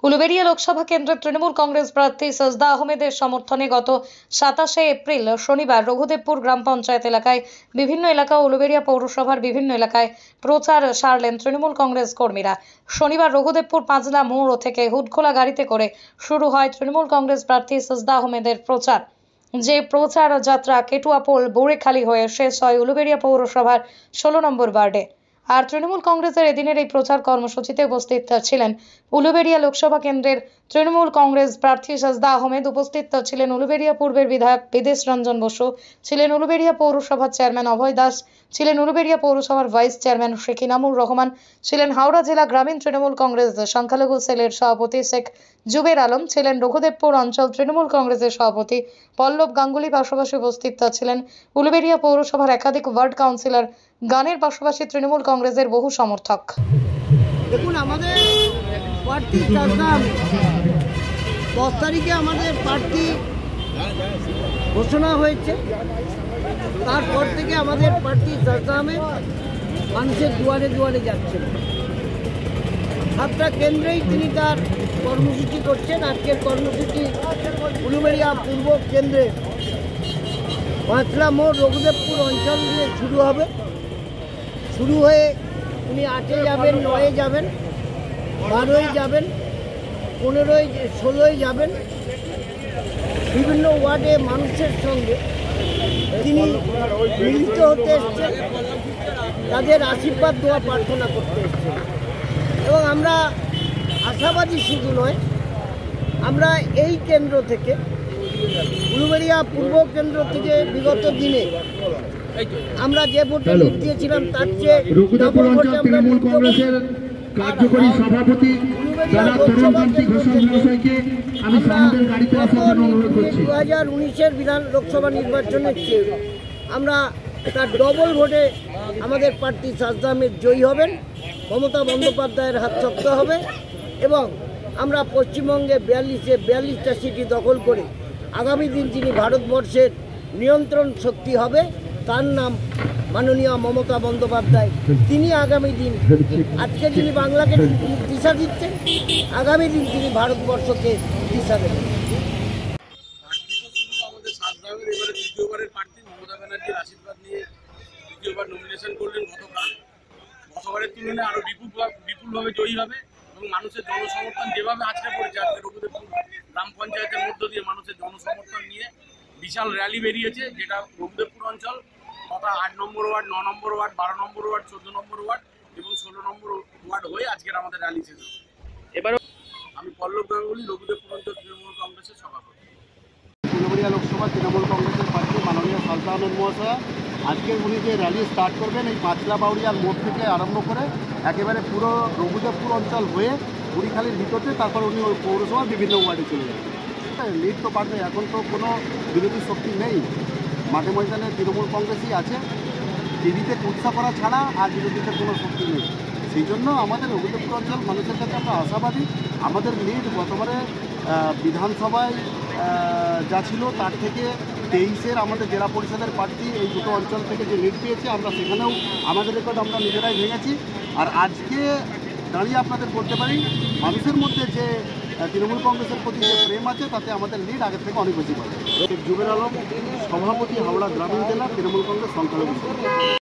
উলুবেড়িয়া লোকসভা কেন্দ্রের তৃণমূল কংগ্রেস প্রার্থী সাজদা আহমেদের সমর্থনে গত 27শে এপ্রিল শনিবার রঘুদেবপুর গ্রাম পঞ্চায়েত এলাকায় বিভিন্ন এলাকা ও উলুবেড়িয়া পৌরসভার বিভিন্ন এলাকায় প্রচার সারলেন তৃণমূল কংগ্রেস কর্মীরা। শনিবার রঘুদেবপুর পাঁচলা মোড় থেকে হুডখোলা গাড়িতে করে শুরু হয় তৃণমূল কংগ্রেস প্রার্থী সাজদা আহমেদের প্রচার। যে প্রচার যাত্রা কেটুয়াপোল বৌড়েখালি হয়ে শেষ হয় উলুবেড়িয়া পৌরসভার 16 নম্বর ওয়ার্ডে। আর তৃণমূল কংগ্রেসের এদিনের এই প্রচার কর্মসূচিতে উপস্থিত ছিলেন উলুবেড়িয়া লোকসভা কেন্দ্রের তৃণমূল কংগ্রেস প্রার্থী সাজদা আহমেদ, উপস্থিত ছিলেন উলুবেড়িয়া পূর্বের বিধায়ক বিদেশ রঞ্জন বসু, ছিলেন উলুবেড়িয়া পৌরসভার চেয়ারম্যান অভয় দাস, ছিলেন উলুবেড়িয়া পৌরসভার ভাইস চেয়ারম্যান শেখ ইনামুর রহমান, ছিলেন হাওড়া জেলা গ্রামীণ তৃণমূল কংগ্রেস সংখ্যালঘু সেলের সভাপতি শেখ জুবের আলম, ছিলেন রঘুদেবপুর অঞ্চল তৃণমূল কংগ্রেসের সভাপতি পল্লব গাঙ্গুলি, পাশাপাশি উপস্থিত ছিলেন উলুবেড়িয়া পৌরসভার একাধিক ওয়ার্ড কাউন্সিলর, গানের পাশাপাশি তৃণমূল কংগ্রেসের বহু সমর্থক। দেখুন, আমাদের প্রার্থী 10 তারিখে আমাদের প্রার্থী ঘোষণা হয়েছে। তারপর থেকে আমাদের প্রার্থী সাজদা আহমেদ মানুষের দুয়ারে দুয়ারে যাচ্ছেন। 7টা কেন্দ্রেই তিনি তার কর্মসূচি করছেন। আজকের কর্মসূচি উলুবেড়িয়া পূর্ব কেন্দ্রে পাঁচলা মোড় রঘুদেবপুর অঞ্চল দিয়ে শুরু হবে। শুরু হয়ে উনি 8-এ যাবেন, 9-এ যাবেন, 12-এ যাবেন, 15-এ 16-এ যাবেন। বিভিন্ন ওয়ার্ডে মানুষের সঙ্গে তিনি মিলিত হতে এসছেন, তাদের আশীর্বাদ দোয়া প্রার্থনা করতে এসছেন। এবং আমরা আশাবাদী শুধু নয়, আমরা এই কেন্দ্র থেকে উলুবেড়িয়া পূর্ব কেন্দ্র থেকে বিগত দিনে আমরা যে ভোটে লিড দিয়েছিলাম তার চেয়ে রঘুদেবপুর অঞ্চল তৃণমূল কংগ্রেসের কার্যকরী সভাপতি জনাব তরুণকান্তি ঘোষাল মহাশয়কে আমি সামনের গাড়িতে আসার জন্য অনুরোধ করছি। 2019-এর বিধান লোকসভা নির্বাচনের চেয়ে আমরা তার ডবল ভোটে আমাদের প্রার্থী সাজদা আহমেদ জয়ী হবেন। মমতা বন্দ্যোপাধ্যায়ের হাত শক্ত হবে এবং আমরা পশ্চিমবঙ্গে 42টা সিটি দখল করে আগামী দিন যিনি ভারতবর্ষের নিয়ন্ত্রণ শক্তি হবে তার নাম মাননীয় মমতা বন্দ্যোপাধ্যায়। তিনি আগামী দিন, আজকে যিনি বাংলাকে দিশা দিচ্ছেন, আগামী দিন তিনি ভারতবর্ষকে দিশা দেবেন। আমাদের সাজদা আহমেদ এবারে দ্বিতীয়বারের প্রার্থী মমতা ব্যানার্জির আশীর্বাদ নিয়ে দ্বিতীয়বার নমিনেশন করলেন। গতবারের তুলনায় আরো বিপুলভাবে জয়ী হবে এবং মানুষের জনসমর্থন যেভাবে আজকে পড়েছে, আজকে রঘুদেবপুর গ্রাম পঞ্চায়েতের মধ্য দিয়ে মানুষের জনসমর্থন নিয়ে বিশাল র্যালি বেরিয়েছে, যেটা রঘুদেবপুর অঞ্চল তথা 8 নম্বর ওয়ার্ড, 9 নম্বর ওয়ার্ড, 12 নম্বর ওয়ার্ড, 14 নম্বর ওয়ার্ড এবং 16 নম্বর ওয়ার্ড হয়ে আজকের আমাদের র্যালি শেষ হবে। এবারও আমি পল্লব গাঙ্গুলি, রঘুদেবপুর অঞ্চল তৃণমূল কংগ্রেসের সভাপতি। উলুবেড়িয়া লোকসভা তৃণমূল কংগ্রেসের প্রার্থী মাননীয় সাজদা আহমেদ মহাশয় আজকে উনি যে র্যালি স্টার্ট করবেন এই পাঁচলা বাউড়িয়ার মোড় থেকে আরম্ভ করে একেবারে পুরো রঘুদেবপুর অঞ্চল হয়ে বুড়িখালির ভিতরে, তারপর উনি ওই পৌরসভার বিভিন্ন ওয়ার্ডে চলে যাবেন। লিড তো পারবে, এখন তো কোনো বিরোধী শক্তি নেই, মাঠে ময়দানে তৃণমূল কংগ্রেসই আছে। টিভিতে কুৎসা করা ছাড়া আর বিরোধীতে কোনো শক্তি নেই। সেই জন্য আমাদের রঘুদেবপুর অঞ্চল মানুষের কাছে আমরা আশাবাদী। আমাদের লিড গতবারে বিধানসভায় যা ছিল তার থেকে 23-এর আমাদের জেলা পরিষদের প্রার্থী এই দুটো অঞ্চল থেকে যে লিড পেয়েছে, আমরা সেখানেও আমাদের রেকর্ড আমরা নিজেরাই ভেঙেছি। আর আজকে দাঁড়িয়ে আপনাদের বলতে পারি মানুষের মধ্যে যে তৃণমূল কংগ্রেসের প্রতি যে প্রেম আছে তাতে আমাদের লিড আগের থেকে অনেক বেশি পাবে। জুবের আলম, সভাপতি, হাওড়া গ্রামীণ জেলা তৃণমূল কংগ্রেস সংখ্যালঘু।